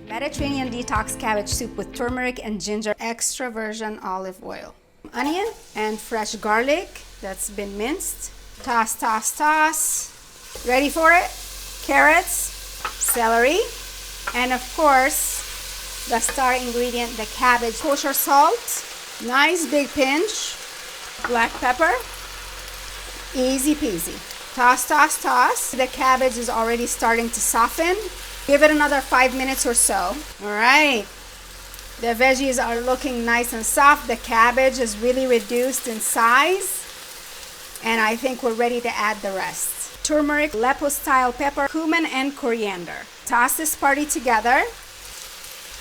Mediterranean detox cabbage soup with turmeric and ginger extra virgin olive oil. Onion and fresh garlic that's been minced. Toss, toss, toss. Ready for it? Carrots, celery, and of course, the star ingredient, the cabbage. Kosher salt, nice big pinch. Black pepper, easy peasy. Toss, toss, toss. The cabbage is already starting to soften. Give it another 5 minutes or so. All right. The veggies are looking nice and soft. The cabbage is really reduced in size. And I think we're ready to add the rest. Turmeric, Aleppo style pepper, cumin, and coriander. Toss this party together.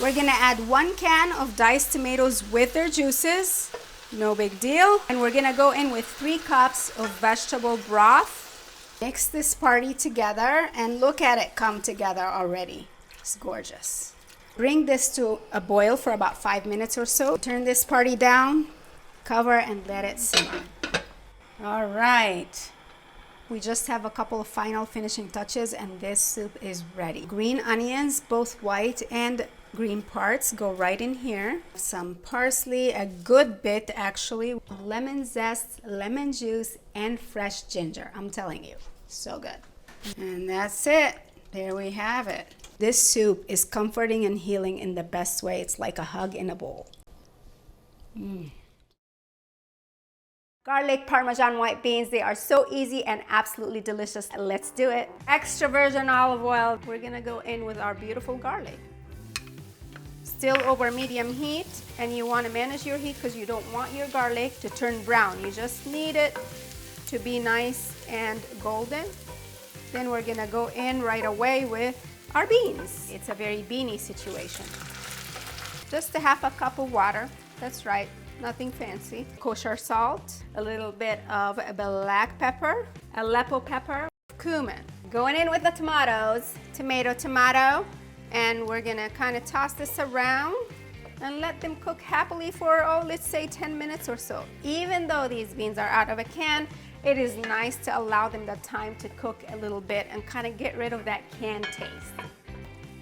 We're gonna add 1 can of diced tomatoes with their juices. No big deal. And we're gonna go in with 3 cups of vegetable broth. Mix this party together and look at it come together already. It's gorgeous. Bring this to a boil for about 5 minutes or so. Turn this party down, cover, and let it simmer. All right. We just have a couple of final finishing touches and this soup is ready. Green onions, both white and green parts, go right in here. Some parsley, a good bit actually. Lemon zest, lemon juice, and fresh ginger. I'm telling you, so good. And that's it. There we have it. This soup is comforting and healing in the best way. It's like a hug in a bowl. Garlic Parmesan White Beans, they are so easy and absolutely delicious. Let's do it. Extra virgin olive oil. We're gonna go in with our beautiful garlic. Still over medium heat, and you want to manage your heat because you don't want your garlic to turn brown. You just need it to be nice and golden. Then we're gonna go in right away with our beans. It's a very beany situation. Just a half a cup of water, that's right, nothing fancy. Kosher salt, a little bit of black pepper, Aleppo pepper, cumin. Going in with the tomatoes, tomato, and we're gonna kind of toss this around and let them cook happily for, let's say 10 minutes or so. Even though these beans are out of a can, it is nice to allow them the time to cook a little bit and kind of get rid of that canned taste.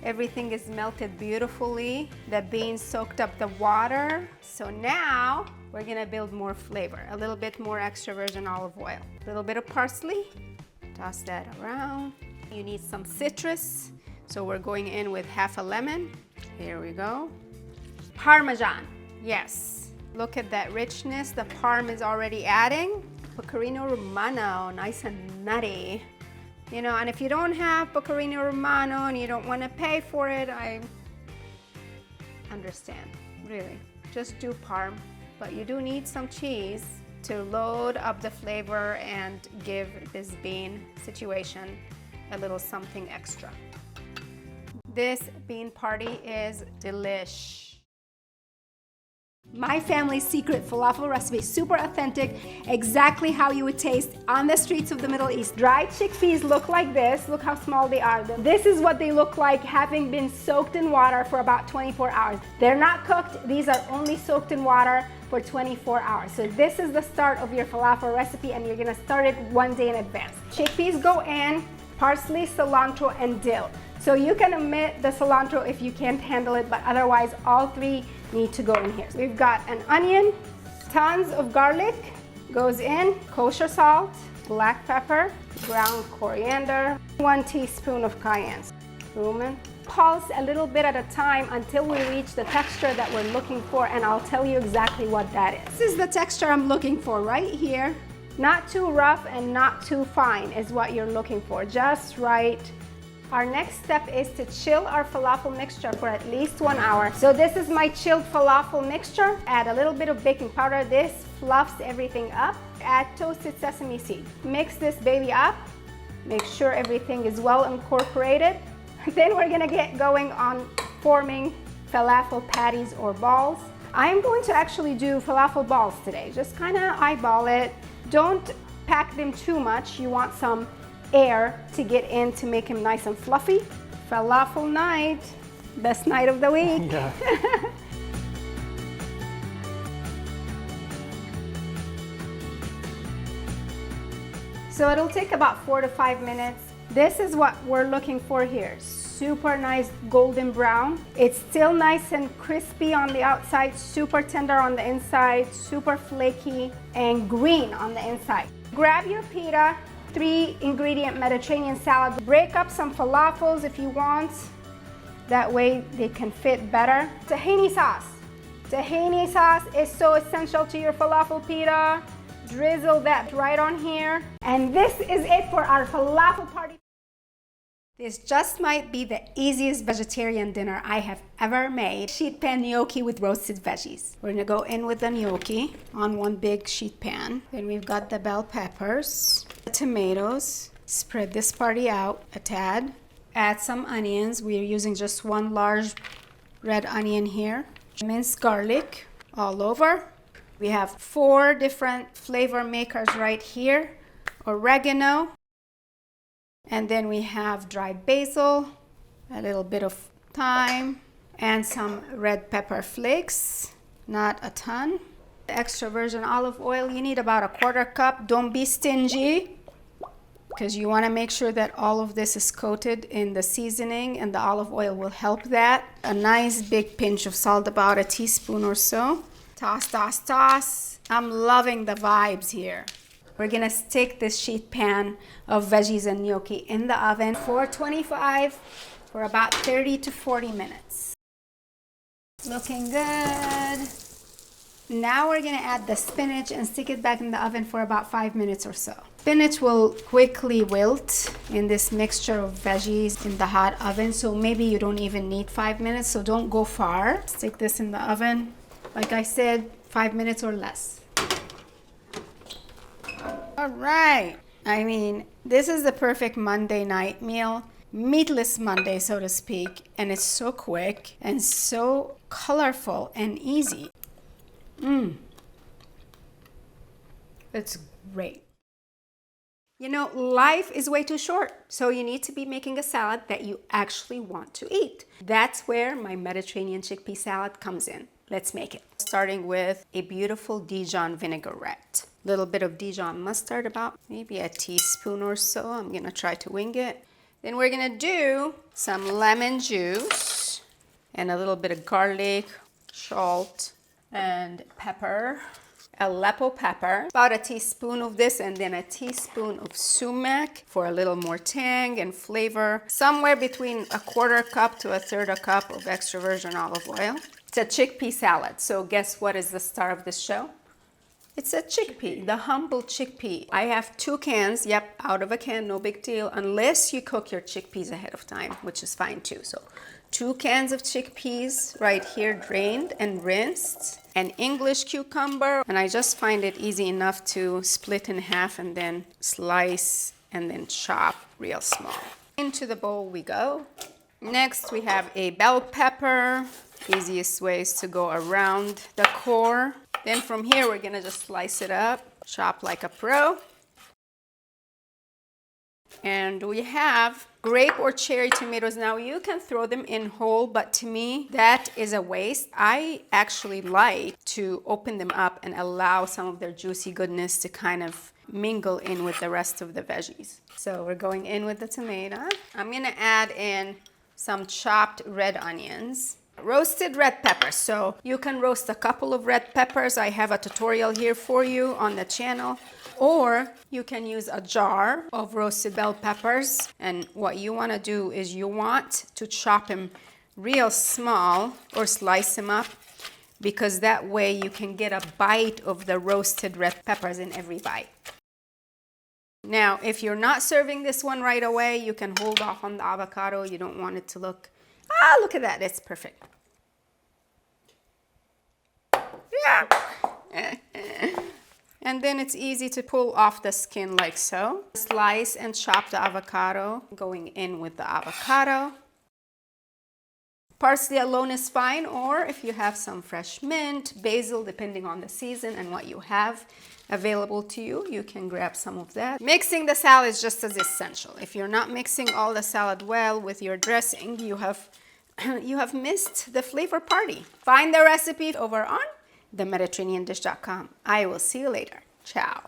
Everything is melted beautifully. The beans soaked up the water. So now we're gonna build more flavor. A little bit more extra virgin olive oil. A little bit of parsley, toss that around. You need some citrus. So we're going in with half a lemon. Here we go. Parmesan, yes. Look at that richness the parm is already adding. Pecorino Romano, nice and nutty. You know, and if you don't have Pecorino Romano and you don't want to pay for it, I understand, really. Just do parm, but you do need some cheese to load up the flavor and give this bean situation a little something extra. This bean party is delish. My family's secret falafel recipe, super authentic, exactly how you would taste on the streets of the Middle East. Dried chickpeas look like this. Look how small they are. This is what they look like having been soaked in water for about 24 hours. They're not cooked. These are only soaked in water for 24 hours. So this is the start of your falafel recipe, and you're gonna start it 1 day in advance. Chickpeas go in, parsley, cilantro, and dill. So you can omit the cilantro if you can't handle it, but otherwise all 3 need to go in here. We've got an onion, tons of garlic goes in, kosher salt, black pepper, ground coriander, 1 teaspoon of cayenne, cumin. Pulse a little bit at a time until we reach the texture that we're looking for, and I'll tell you exactly what that is. This is the texture I'm looking for right here. Not too rough and not too fine is what you're looking for, just right. Our next step is to chill our falafel mixture for at least 1 hour. So this is my chilled falafel mixture. Add a little bit of baking powder. This fluffs everything up. Add toasted sesame seed. Mix this baby up. Make sure everything is well incorporated. Then we're gonna get going on forming falafel patties or balls. I'm going to actually do falafel balls today. Just kind of eyeball it. Don't pack them too much. You want some air to get in to make them nice and fluffy. Falafel night, best night of the week. Yeah. So it'll take about 4 to 5 minutes. This is what we're looking for here. Super nice golden brown. It's still nice and crispy on the outside, super tender on the inside, super flaky and green on the inside. Grab your pita, 3-ingredient Mediterranean salad. Break up some falafels if you want. That way they can fit better. Tahini sauce. Tahini sauce is so essential to your falafel pita. Drizzle that right on here. And this is it for our falafel party. This just might be the easiest vegetarian dinner I have ever made. Sheet pan gnocchi with roasted veggies. We're gonna go in with the gnocchi on one big sheet pan. Then we've got the bell peppers, the tomatoes. Spread this party out a tad. Add some onions. We're using just one large red onion here. Minced garlic all over. We have 4 different flavor makers right here. Oregano. And then we have dried basil, a little bit of thyme, and some red pepper flakes, not a ton. Extra virgin olive oil, you need about 1/4 cup. Don't be stingy, because you want to make sure that all of this is coated in the seasoning, and the olive oil will help that. A nice big pinch of salt, about a teaspoon or so. Toss, toss, toss. I'm loving the vibes here. We're gonna stick this sheet pan of veggies and gnocchi in the oven, 425 for about 30 to 40 minutes. Looking good. Now we're gonna add the spinach and stick it back in the oven for about 5 minutes or so. Spinach will quickly wilt in this mixture of veggies in the hot oven, so maybe you don't even need 5 minutes, so don't go far. Stick this in the oven, like I said, 5 minutes or less. All right, I mean, this is the perfect Monday night meal, meatless Monday, so to speak, and it's so quick and so colorful and easy. It's great. You know, life is way too short, so you need to be making a salad that you actually want to eat. That's where my Mediterranean chickpea salad comes in. Let's make it. Starting with a beautiful Dijon vinaigrette. Little bit of Dijon mustard, about maybe a teaspoon or so. I'm gonna try to wing it. Then we're gonna do some lemon juice and a little bit of garlic, salt, and pepper. Aleppo pepper, about a teaspoon of this, and then a teaspoon of sumac for a little more tang and flavor. Somewhere between 1/4 cup to 1/3 cup of extra virgin olive oil. It's a chickpea salad, so guess what is the star of this show? It's a chickpea, the humble chickpea. I have 2 cans, yep, out of a can, no big deal, unless you cook your chickpeas ahead of time, which is fine too. So 2 cans of chickpeas right here, drained and rinsed. An English cucumber, and I just find it easy enough to split in half and then slice and then chop real small. Into the bowl we go. Next we have a bell pepper. Easiest way is to go around the core. Then from here we're gonna just slice it up, chop like a pro. And we have grape or cherry tomatoes. Now you can throw them in whole, but to me that is a waste. I actually like to open them up and allow some of their juicy goodness to kind of mingle in with the rest of the veggies. So we're going in with the tomato. I'm gonna add in some chopped red onions. Roasted red peppers, so you can roast a couple of red peppers. I have a tutorial here for you on the channel. Or you can use a jar of roasted bell peppers, and what you want to do is you want to chop them real small or slice them up, because that way you can get a bite of the roasted red peppers in every bite. Now, if you're not serving this one right away, you can hold off on the avocado. You don't want it to look, look at that, it's perfect. Yeah. And then it's easy to pull off the skin like so. Slice and chop the avocado, going in with the avocado. Parsley alone is fine, or if you have some fresh mint, basil, depending on the season and what you have available to you, you can grab some of that. Mixing the salad is just as essential. If you're not mixing all the salad well with your dressing, you have missed the flavor party. Find the recipe over on themediterraneandish.com. I will see you later. Ciao.